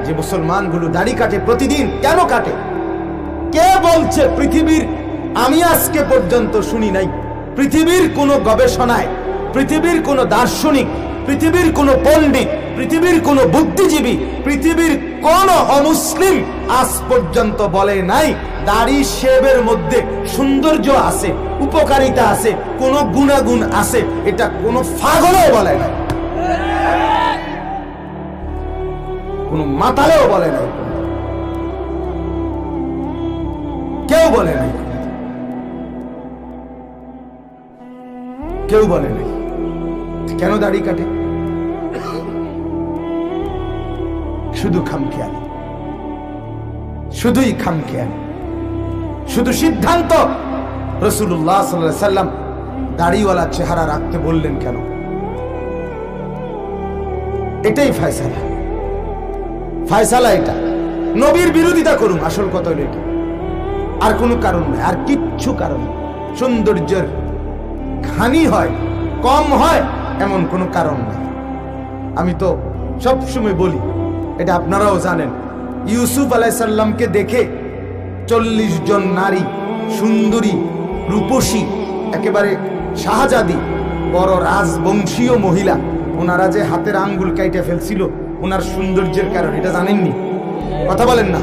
যে মুসলমানগুলো দাড়ি কাটে প্রতিদিন, কেন কাটে? কে বলছে? পৃথিবীর, আমি আজকে পর্যন্ত শুনি নাই পৃথিবীর কোনো গবেষণায়, পৃথিবীর কোনো দার্শনিক, পৃথিবীর কোনো পণ্ডিত, পৃথিবীর কোনো বুদ্ধিজীবী, পৃথিবীর কোন অমুসলিম আজ পর্যন্ত বলে নাই দাড়ি শেভের মধ্যে সৌন্দর্য আছে, উপকারিতা আছে, কোন গুণাগুণ আছে। এটা কোন পাগলও বলে নাই, কোন মাতালেও বলে নাই, কেউ বলে নাই, কেউ বলে নাই। কেন দাড়ি কাটে? শুধু খামখেয়ালি, শুধুই খামখেয়ালি, শুধু সিদ্ধান্ত। রাসূলুল্লাহ সাল্লাল্লাহু আলাইহি সাল্লাম দাড়িওয়ালা চেহারা রাখতে বললেন কেন? এটাই ফয়সালা, ফয়সালা এটা। নবীর বিরোধিতা করুন, আসল কথা হলো এটা, আর কোনো কারণ নেই, আর কিচ্ছু কারণ নেই। সৌন্দর্যের হানি হয়, কম হয়, এমন কোনো কারণ নেই। আমি তো সবসময় বলি, এটা আপনারাও জানেন, ইউসুফ আলাইহিস সালামকে দেখে 40 জন নারী, সুন্দরী, রূপসী, একেবারে শাহজাদি, বড় রাজবংশীয় মহিলা, ওনারা যে হাতের আঙ্গুল কাইটে ফেলছিল ওনার সৌন্দর্যের কারণে, এটা জানেননি? কথা বলেন না।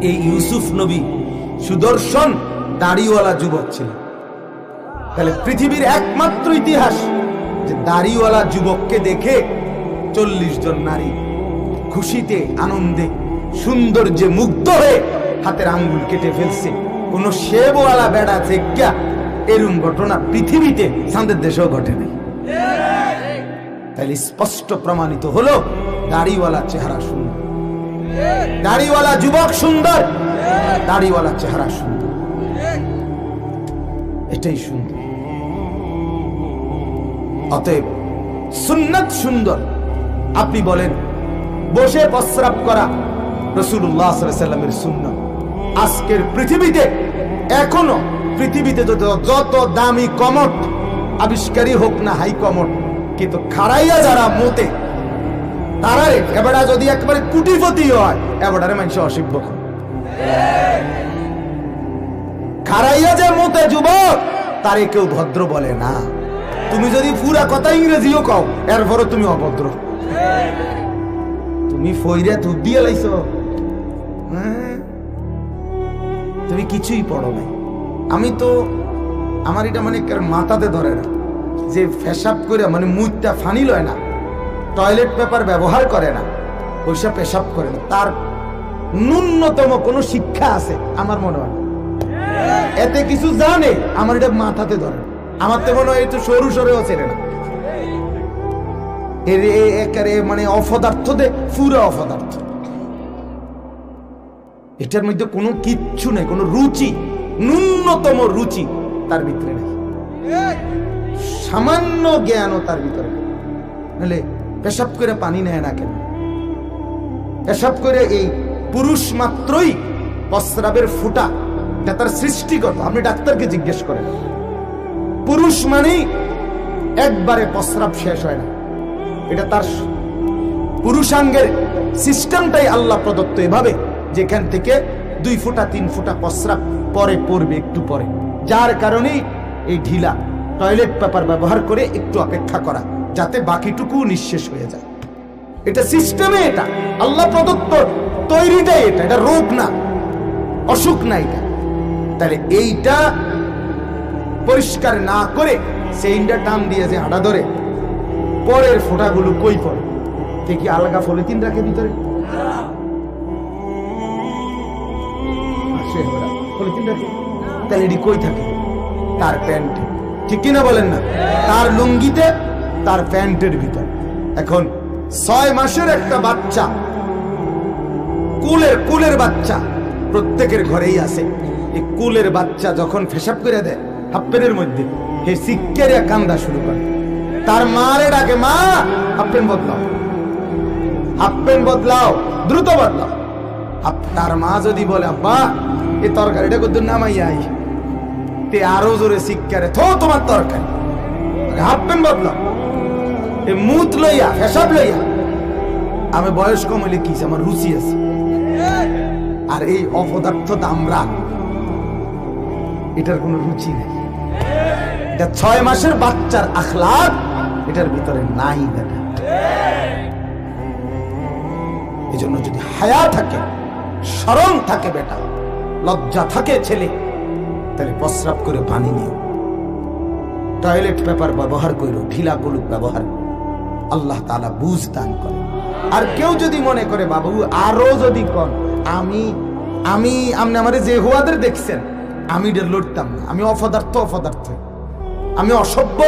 এই ইউসুফ নবী সুদর্শন দাড়িওয়ালা যুবক ছিল। তাহলে পৃথিবীর একমাত্র ইতিহাস যে দাড়িওয়ালা যুবককে দেখে 40 জন নারী খুশিতে, আনন্দে, সৌন্দর্যে মুগ্ধ হয়ে হাতের আঙ্গুল কেটে ফেলছে। কোন শেবওয়ালা বেড়া থেকে এরকম ঘটনা পৃথিবীতে সামনের দেশেও ঘটে নাই। তাহলে স্পষ্ট প্রমাণিত হলো দাড়িওয়ালা চেহারা সুন্দর, দাড়িওয়ালা যুবক সুন্দর, দাড়িওয়ালা চেহারা সুন্দর, এটাই সুন্দর। অতএব সুন্নাত সুন্দর। আপনি বলেন বসে প্রস্রাব করা রাসূলুল্লাহ সাল্লাল্লাহু আলাইহি ওয়াসাল্লামের সুন্নাত। আজকের পৃথিবীতে এখনো, পৃথিবীতে যত দামি কমট আবিষ্কারী হোক না, হাই কমট, কিন্তু খাড়াইয়া যারা মতে তারারে এবারে যদি একেবারে কুটিপতি হয়, এবারে মানুষ অসভ্য। খাড়াইয়া যে মতে যুবক, তারে কেউ ভদ্র বলে না। তুমি যদি পুরা কথা ইংরেজিও কও, এরপরও তুমি অভদ্র। তুমি ফইরা তুই দিয়ে লাইছো, তুমি কিছুই পড়ো নাই। আমি তো, আমার এটা মানে মাথাতে ধরে না যে পেশাব করে, মানে মুখটা ফানি লয় না, টয়লেট পেপার ব্যবহার করে না, পয়সা পেশাব করে না, তার ন্যূনতম কোনো শিক্ষা আছে আমার মনে হয়, এতে কিছু জানে, আমার এটা মাথাতে ধরে। আমার তো মনে হয় একটু সরু সরেও চেনে না, মানে অপদার্থ দে, পুরো অপদার্থ। এটার মধ্যে কোনো কিচ্ছু নেই, কোনো রুচি, ন্যূনতম রুচি তার ভিতরে নেই, সামান্য জ্ঞানও তার ভিতরে নেই। নাহলে পেশাব করে পানি নেয় না কেন? পেশাব করে, এই পুরুষ মাত্রই প্রস্রাবের ফুটা, এটা তার সৃষ্টিগত। আপনি ডাক্তারকে জিজ্ঞেস করেন, পুরুষ মানেই একবারে প্রস্রাব শেষ হয় না, এটা তার পুরুষাঙ্গের সিস্টেমটাই আল্লাহ প্রদত্ত এভাবে, যেখান থেকে 2 ফোঁটা 3 ফোঁটা প্রস্রাব পরে পড়বে একটু পরে, যার কারণেই এই ঢিলা টয়লেট পেপার ব্যবহার করে একটু অপেক্ষা করা, যাতে বাকিটুকু নিঃশেষ হয়ে যায়। এটা সিস্টেমে, এটা আল্লাহ প্রদত্ত তৈরিটাই, এটা রোগ না, অসুখ না এটা। তাহলে এইটা পরিষ্কার না করে সেইটা টান দিয়ে যে হাঁটা ধরে, পরের ফোঁটাগুলো কই পড়ে? কি আলগা পলিথিন রাখে ভিতরে? পলিথিন রাখে, তাহলে এটি কই থাকে? তার প্যান্টে, ঠিক কিনা বলেন না? তার লুঙ্গিতে, তার প্যান্টের ভিতর। এখন 6 মাসের একটা বাচ্চা, কুলের বাচ্চা প্রত্যেকের ঘরেই আছে। এই কুলের বাচ্চা যখন পেশাব করে দেয় হাফ প্যান্টের মধ্যে, হে শিক্ষের কান্দা শুরু করে, তার মারে ডাকে, মা হাফ প্যান্ট বদলাও, হাফ প্যান্ট বদলাও, দ্রুত বদলাও। তার মা যদি বলে, আব্বা এই তরকারিটা কত নামাই আই, তে আরো জোরে শিক্ষারে, থো তোমার তরকারি, হাফ প্যান্ট বদলাও, মুত লইয়া, পেশাব লইয়া। আমি বয়স কম হইলে কি আমার রুচি আছে। আর এই অপদার্থ আমরা এটার কোনো রুচি নেই। এটা 6 মাসের বাচ্চার আখলাক এটার ভিতরে নাই দেখা। এই জন্য যদি হায়া থাকে, শরম থাকে, বেটা লজ্জা থাকে ছেলে, তাহলে প্রস্রাব করে পানি নিও, টয়লেট পেপার ব্যবহার করো, ঢিলা কলুক ব্যবহার করো। আল্লাহ তাআলা বুঝ দান করে। আর কেউ যদি মনে করে বাবু আরো যদি কন আমি আপনি আমারে যে হুয়াদের দেখছেন আমি এটা লড়তাম না, আমি অপদার্থ, আমি অসভ্য,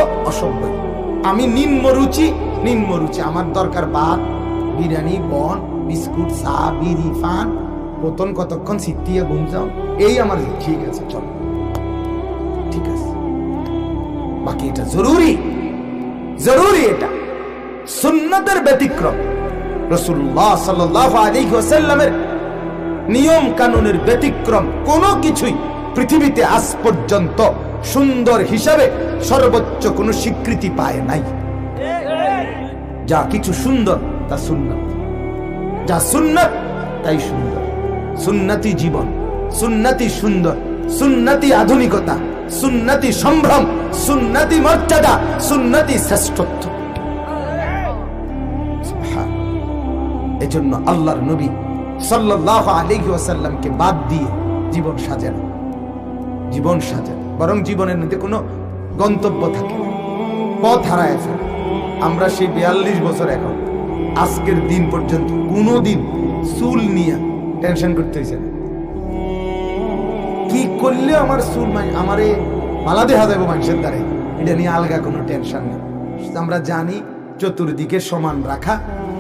আমি নিম্নরুচি, আমার দরকার ভাত, বিরিয়ানি, বন, বিস্কুট, চা, বিড়ি, পান, পতন কতক্ষণ সিটিয়ে ঘুম যাও, এই আমার ঠিক আছে, চলো ঠিক আছে। বাকি এটা জরুরি, এটা সুন্নতের ব্যতিক্রম। রাসূলুল্লাহ সাল্লাল্লাহু আলাইহি ওয়াসাল্লামের নিয়ম কানুনের ব্যতিক্রম কোনো কিছুই পৃথিবীতে আজ পর্যন্ত সুন্দর হিসাবে সর্বোচ্চ কোনো স্বীকৃতি পায় নাই। যা কিছু সুন্দর তা সুন্নাত, যা সুন্নাত তাই সুন্দর। সুন্নতি জীবন, সুন্নতি সুন্দর, সুন্নতি আধুনিকতা, সুন্নতি সম্ভ্রম, সুন্নতি মর্যাদা, সুন্নতি শ্রেষ্ঠত্ব। এজন্য আল্লাহর নবী সাল্লাল্লাহু আলাইহি ওয়াসাল্লামকে বাদ দিয়ে জীবন সাজান, বরং জীবনের মধ্যে কোনো গন্তব্য থাকে না, পথ হারায় ফেলে। আমরা সেই 42 বছর এখন আজকের দিন পর্যন্ত কোনোদিন চুল নিয়ে টেনশন করতে হয়েছে না। কি করলে আমার চুল আমারে মালা দেখা যাবো মানুষের দ্বারে, এটা নিয়ে আলগা কোনো টেনশন নেই। আমরা জানি চতুর্দিকে সমান রাখা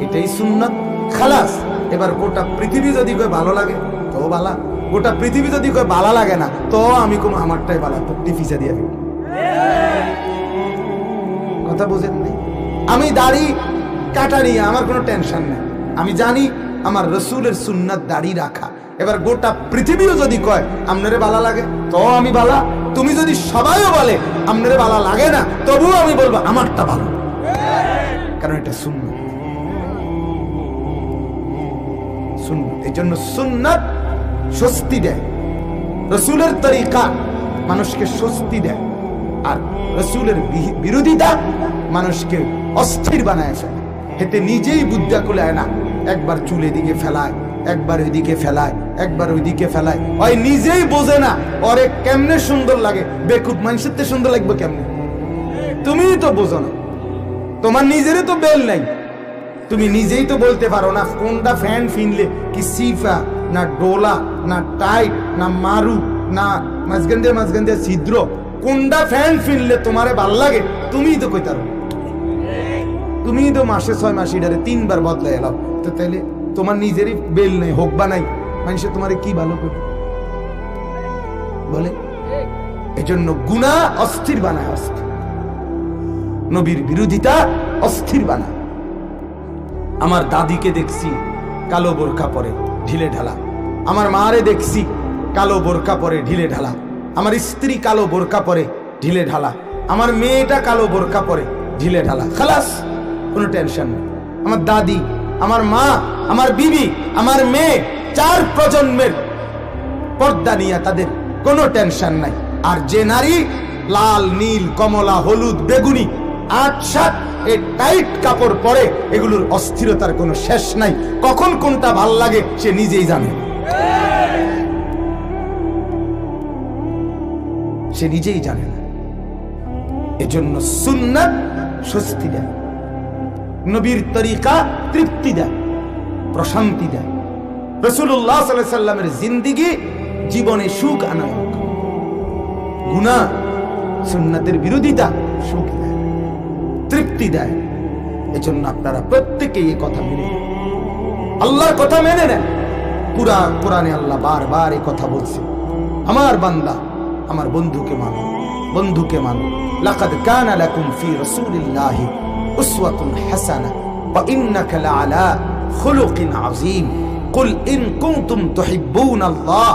এটাই সুন্নাত, খালাস। এবার গোটা পৃথিবী যদি কই ভালো লাগে তো বালা, গোটা পৃথিবী যদি কই ভালো লাগে না তো আমি কোনো আমারটাই বালা, তো টিফিসা দিয়ে দিই। কথা বুঝেন নাই? আমি দাড়ি কাটা নিয়ে আমার কোনো টেনশন নেই। আমি জানি আমার রসুলের সুন্নাত দাড়ি রাখা। এবার গোটা পৃথিবীও যদি কয় আপনারে ভালো লাগে তো আমি বালা, তুমি যদি সবাইও বলে আপনারে ভালো লাগে না তবুও আমি বলবো আমারটা ভালো, কারণ এটা সুন্নাত। এই জন্য সুন্নাত স্বস্তি দেয়, রসুলের তরিকা মানুষকে স্বস্তি দেয়, আর রসুলের বিরোধিতা মানুষকে অস্থির বানায় ফেলে। এতে নিজেই বুদ্ধা কুলায় না, একবার চুল এদিকে ফেলায়, একবার ওইদিকে ফেলায়, একবার ওইদিকে ফেলায়, ওই নিজেই বোঝে না ওরে কেমনে সুন্দর লাগে। বেকুব মানুষের তো সুন্দর লাগবে কেমনে? তুমিই তো বোঝো না, তোমার নিজেরই তো বেল নাই, তুমি নিজেই তো বলতে পারো না কোনটা ফ্যান ফিনলে কি সিফা না ডোলা না টাইট না মারু না মাঝখান দিয়ে ছিদ্র, কোনটা ফ্যান ফিনলে তোমারে ভাল লাগে তুমিই তো কইতারো। তুমিই তো মাসে 6 মাস এটারে 3 বার বদলাই এলাও, তো তাইলে তোমার নিজেরই বেল নেই, হোক বা নাই, মানুষে তোমারে কি ভালো করে বলে? এজন্য গুনাহ অস্থির বানায়, নবীর বিরোধিতা অস্থির বানায়। আমার দাদিকে দেখছি কালো বোরকা পরে ঢিলে ঢালা, আমার মারে দেখছি কালো বোরকা পরে ঢিলে ঢালা, আমার স্ত্রী কালো বোরকা পরে ঢিলে ঢালা, আমার মেয়েটা কালো বোরকা পরে ঢিলে ঢালা, খালাস, কোনো টেনশন নেই। আমার দাদি, আমার মা, আমার বিবি, আমার মেয়ে, 4 প্রজন্মের পর্দা নিয়ে তাদের কোনো টেনশন নাই। আর যে নারী লাল, নীল, কমলা, হলুদ, বেগুনি, 8-7 এই টাইট কাপড় পরে, এগুলোর অস্থিরতার কোনো শেষ নাই। কখন কোনটা ভাল লাগে সে নিজেই জানে, সে নিজেই জানে না। এজন্য সুন্নাত স্বস্তি দেয়, নবীর তরিকা তৃপ্তি দেয়, প্রশান্তি দেয়। রাসূলুল্লাহ সাল্লাল্লাহু আলাইহি সাল্লামের জিন্দেগি জীবনে সুখ আনে, গুনাহ সুন্নাতের বিরোধিতা সুখ দেয়, তৃপ্তি দেয়। এজন্য আপনারা প্রত্যেকেই এই কথা মেনে নেন, আল্লাহর কথা মেনে নেন। কোরআনে আল্লাহ বারবার এই কথা বলছে, আমার বান্দা আমার বন্ধুকে মানো, বন্ধুকে মানো। লাকাদ কানা লাকুম ফি রাসূলিল্লাহি উসওয়াতুন হাসানাহ ওয়া ইন্নাকা লাআলা খুলুকিন আযীম। কুল ইন কুনতুম তুহিব্বুনাল্লাহ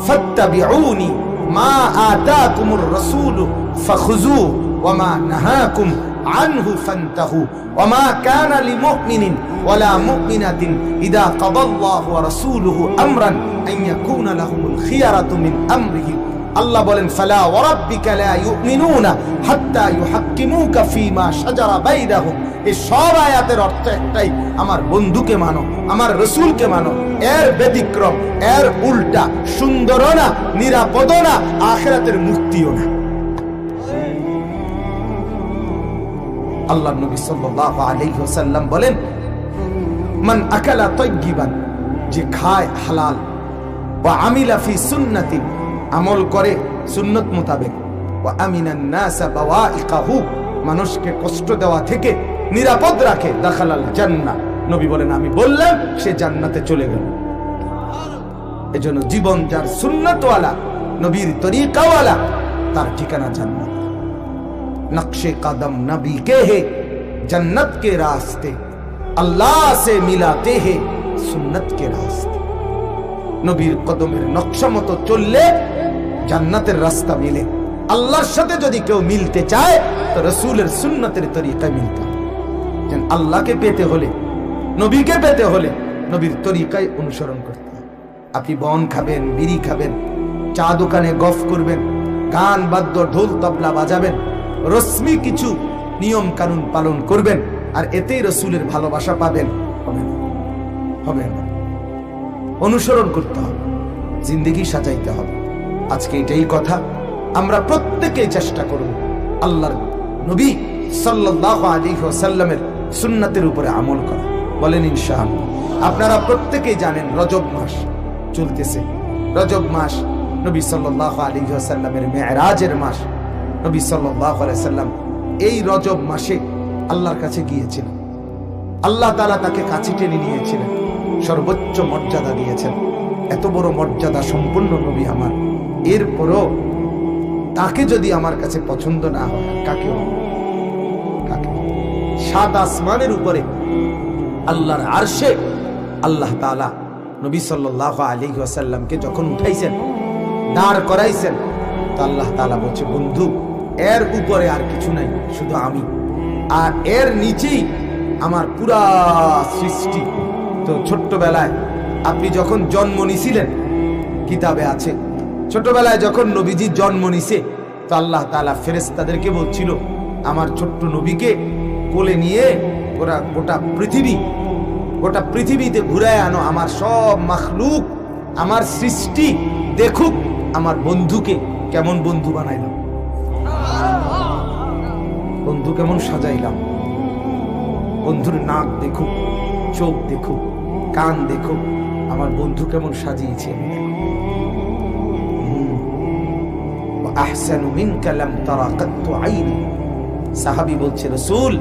ফাত্তাবিউনি মা আতাকুমুর রাসূলু ফাখুযুহু ওয়া মা নাহাকুম আনহু ফান্তাহু ওয়া মা কানা লিমুমিনিন ওয়ালা মুমিনাতিন ইযা কাদাল্লাহু ওয়া রাসূলুহু আমরান আন ইয়াকুনা লাহুমুল খিয়ারাতু মিন আমরিহি। আল্লাহ বলেন ফালা ওয়া রাব্বিকা লা ইউমিনুনা হাত্তা ইউহাক্কিমুকা ফীমা শাজারা বাইনাহুম। এই সব আয়াতের অর্থ একটাই, আমার বন্ধুকে মানো, আমার রাসূলকে মানো। এর ব্যতিক্রম, এর উল্টা সুন্দরও না, নিরাপদও না, আখিরাতের মুক্তিও না। আল্লাহ নবী সাল্লাল্লাহু আলাইহি ওয়াসাল্লাম বলেন মান আকালা তাইয়িবান, যে খায় হালাল, ওয়া আমিলা ফি সুন্নতি, আমল করে সুন্নত মোতাবেক, ওয়া আমিনান নাসা বাওয়াইকাহু, মানুষকে কষ্ট দেওয়া থেকে নিরাপদ রাখে, দাখালাল জান্নাহ। নবী বলেন আমি বললাম সে জান্নাতে চলে গেল। এজন্য জীবন যার সুন্নতওয়ালা, নবীর তরিকাওয়ালা, তার ঠিকানা জান্নাত। नक्शे कदम नबी के है, जन्नत के रास्ते अल्लाह से मिलाते हैं सुन्नत के रास्ते। नबीर कदमेर नक्शा मतो चलले জান্নাতের রাস্তা মিলে। আল্লাহর সাথে যদি কেউ মিলতে চায় তো রাসূলের সুন্নতের তরিকায় মিলতে হবে। যেন আল্লাহকে পেতে হলে, নবীকে পেতে হলে নবীর তরিকায় অনুসরণ করতে হবে। আপনি বন খাবেন, বিড়ি খাবেন, চা দোকানে গফ করবেন, গান বাদ্য ঢোল তবলা বাজাবেন, রসমি কিছু নিয়ম কানুন পালন করবেন, আর এতেই রাসূলের ভালোবাসা পাবেন, হবে না, হবে না। অনুসরণ করতে হবে, জিন্দেগি সাজাইতে হবে। আজকে এটাই কথা, আমরা প্রত্যেকেই চেষ্টা করব আল্লাহর নবী সাল্লাল্লাহু আলাইহি ওয়াসাল্লামের সুন্নাতের উপরে আমল করা। বলেন ইনশাআল্লাহ। আপনারা প্রত্যেকেই জানেন রজব মাস চলতেছে। রজব মাস নবী সাল্লাল্লাহু আলাইহি ওয়াসাল্লামের মেরাজের মাস। নবী সাল্লাল্লাহু আলাইহি সাল্লাম এই রজব মাসে আল্লাহর কাছে গিয়েছিলেন। আল্লাহ তাআলা তাকে কাছে টেনে নিয়েছিলেন, সর্বোচ্চ মর্যাদা দিয়েছেন। এত বড় মর্যাদা সম্পন্ন নবী আমার, এরপরও তাকে যদি আমার কাছে পছন্দ না হয় কাকে হবে? কাকে? সাত আসমানের উপরে আল্লাহর আরশে আল্লাহ তাআলা নবী সাল্লাল্লাহু আলাইহি ওয়াসাল্লামকে যখন উঠাইছেন, দাঁড় করাইছেন, তো আল্লাহ তাআলা বলছে বন্ধু এর উপরে আর কিছু নাই, শুধু আমি, আর এর নিচেই আমার পুরা সৃষ্টি। তো ছোট্টবেলায় আপনি যখন জন্ম নিছিলেন, কিতাবে আছে ছোটবেলায় যখন নবীজি জন্ম নিছে, তো আল্লাহ তাআলা ফেরেশতাদেরকে বলছিল আমার ছোট্ট নবীকে কোলে নিয়ে ওরা গোটা পৃথিবীতে ঘুরায় আনো, আমার সব মাখলুক, আমার সৃষ্টি দেখুক আমার বন্ধুকে কেমন বন্ধু বানাইলাম, বন্ধু কেমন সাজাইলাম, বন্ধুর নাক দেখুক, চোখ দেখুক, কান দেখুক, আমার বন্ধু কেমন সাজিয়েছে। আহসানু মিনকা লাম তারা কাত্তু আইনি। সাহাবী বলছে রাসূল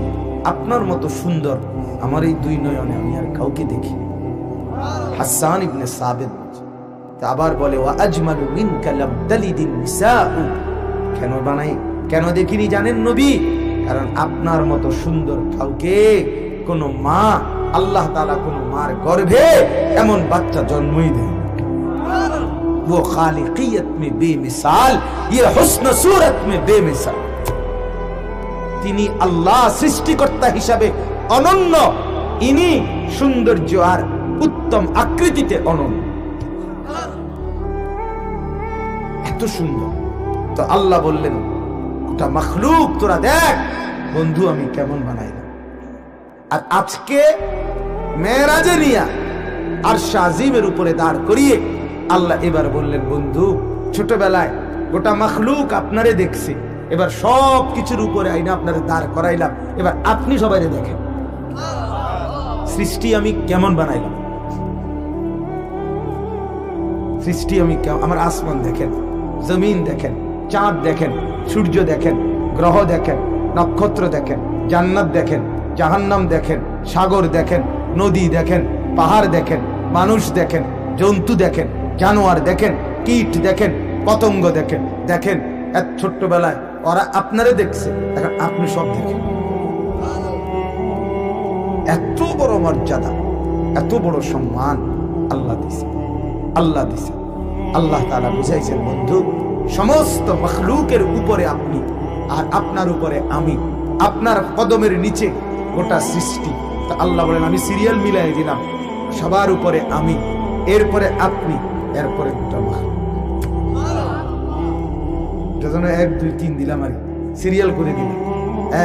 আপনার মতো সুন্দর আমার এই দুই নয়নে আমি আর কাউকে দেখি। হাসান ইবনে সাবিত আবার বলে ওয়া আজমালু মিনকা লাম তালিদিন নিসাউ। কেন দেখিনি জানেন নবী? কারণ আপনার মতো সুন্দর কাউকে কোন মা, আল্লাহ তাআলা কোন মার গর্ভে এমন বাচ্চা জন্মই দেয়। वो खालिकियत में बेमिसाल, ये हुस्न सूरत में बेमिसाल। তিনি আল্লাহ সৃষ্টিকর্তা হিসাবে অনন্য, ইনি সৌন্দর্য আর উত্তম আকৃতিতে অনন্য, এত সুন্দর। তো আল্লাহ বললেন গোটা মাখলুক তোরা দেখ বন্ধু আমি কেমন বানাইলাম। আর আজকে মেরাজে নিয়া আরশ আজিমের উপরে দাঁড় করিয়ে আল্লাহ এবার বললেন বন্ধু ছোটবেলায় গোটা মাখলুক আপনারে দেখছে, এবার সব কিছুর উপরে আইনা আপনারে দাঁড় করাইলাম, এবার আপনি সবাই দেখেন সৃষ্টি আমি কেমন বানাইলাম। সৃষ্টি আমি আমার আসমান দেখেন, জমিন দেখেন, চাঁদ দেখেন, সূর্য দেখেন, গ্রহ দেখেন, নক্ষত্র দেখেন, জান্নাত দেখেন, জাহান্নাম দেখেন, সাগর দেখেন, নদী দেখেন, পাহাড় দেখেন, মানুষ দেখেন, জন্তু দেখেন, জানোয়ার দেখেন, কীট দেখেন, পতঙ্গ দেখেন। দেখেন এত ছোট্টবেলায় ওরা আপনারে দেখছে, এখন আপনি সব দেখেন। এত বড় মর্যাদা, এত বড় সম্মান আল্লাহ দিছে, আল্লাহ দিছে। আল্লাহ তাআলা বুঝাইছেন বন্ধু সমস্ত মখলুকের উপরে আপনি আর আপনার উপরে আমি, আপনার কদমের নিচে গোটা সৃষ্টি। তা আল্লাহ বলেন আমি সিরিয়াল মিলাই দিলাম, সবার উপরে আমি, এরপরে আপনি, এরপরে গোটা মাখলুক। 1 2 3 দিলাম আর সিরিয়াল করে দিলাম।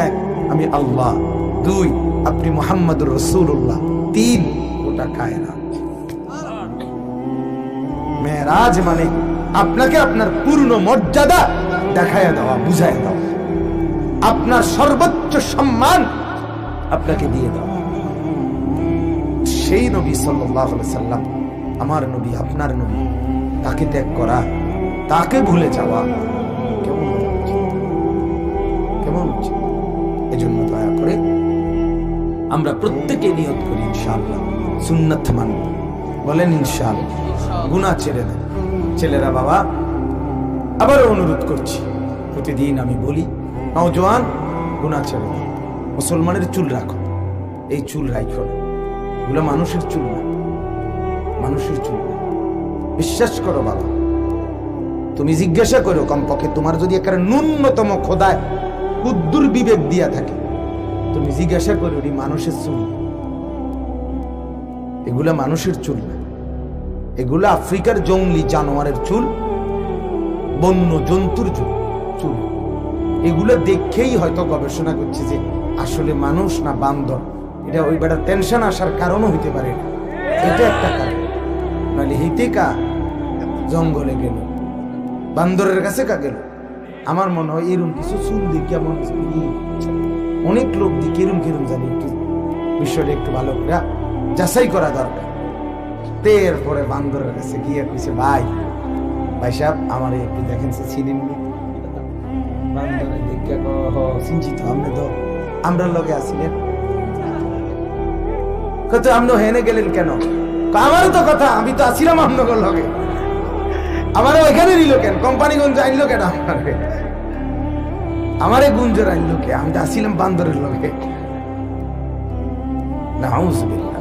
1 আমি আল্লাহ, 2 আপনি মুহাম্মদুর রাসূলুল্লাহ, 3 গোটা কায়নাত। মেরাজ মানে আপনাকে আপনার পূর্ণ মর্যাদা দেখায়া দেওয়া, বুঝায় দেওয়া, আপনার সর্বোচ্চ সম্মান আপনাকে দিয়ে দেওয়া। সেই নবী সাল্লাল্লাহু আলাইহি সাল্লাম, আমার নবী, আপনার নবী, তাকে ত্যাগ করা, তাকে ভুলে যাওয়া কেমন কেমন হচ্ছে? এজন্য দয়া করে আমরা প্রত্যেকে নিয়ত করি ইনশাআল্লাহ সুন্নাত মানব। বলেন ইনশাআল্লাহ। গুনাহ ছেড়ে দেন। ছেলেরা বাবা, আবারও অনুরোধ করছি, প্রতিদিন আমি বলি, নওজোয়ান গুনাহ ছেড়ে দেন। মুসলমানের চুল রাখো, এই চুল রাখো না, এগুলো মানুষের চুল না, মানুষের চুল না। বিশ্বাস করো বাবা, তুমি জিজ্ঞাসা করো, কমপক্ষে তোমার যদি একটা ন্যূনতম খোদায় কুদ্দুর বিবেক দিয়া থাকে, তুমি জিজ্ঞাসা করো এটি মানুষের চুল, এগুলা মানুষের চুল না, এগুলা আফ্রিকার জঙ্গলি জানোয়ারের চুল, বন্য জন্তুর চুল। এগুলো দেখেই হয়তো গবেষণা করছে যে আসলে মানুষ না বান্দর। এটা ওই বেটার টেনশন আসার কারণও হইতে পারে, এটা একটা কারণ। নাহলে হিতে কা জঙ্গলে গেল, বান্দরের কাছে কা গেল। আমার মনে হয় এরকম কিছু চুল দিয়ে কেমন অনেক লোক দিয়ে কেরম কেরম জানি, একটু বিষয়টা একটু ভালো করে যাচাই করা দরকার। এরপরে বান্দরের কাছে গিয়ে কইছে, ভাই সাহেব আমার একটু দেখেন, চিনেন বান্দরে দেখে চিন্তিত, আপনি তো আমরা লগে আসিলেন, কত আপনি হেনে গেলেন কেন? আমারও তো কথা, আমি তো আসিলাম আপনার লগে, আমারও এখানে নিল কেন? কোম্পানিগঞ্জ আনলো কেন? আমারে গুঞ্জর আনলো কে? আমি তো আসিলাম বান্দরের লগে। নাউজুবিল্লাহ।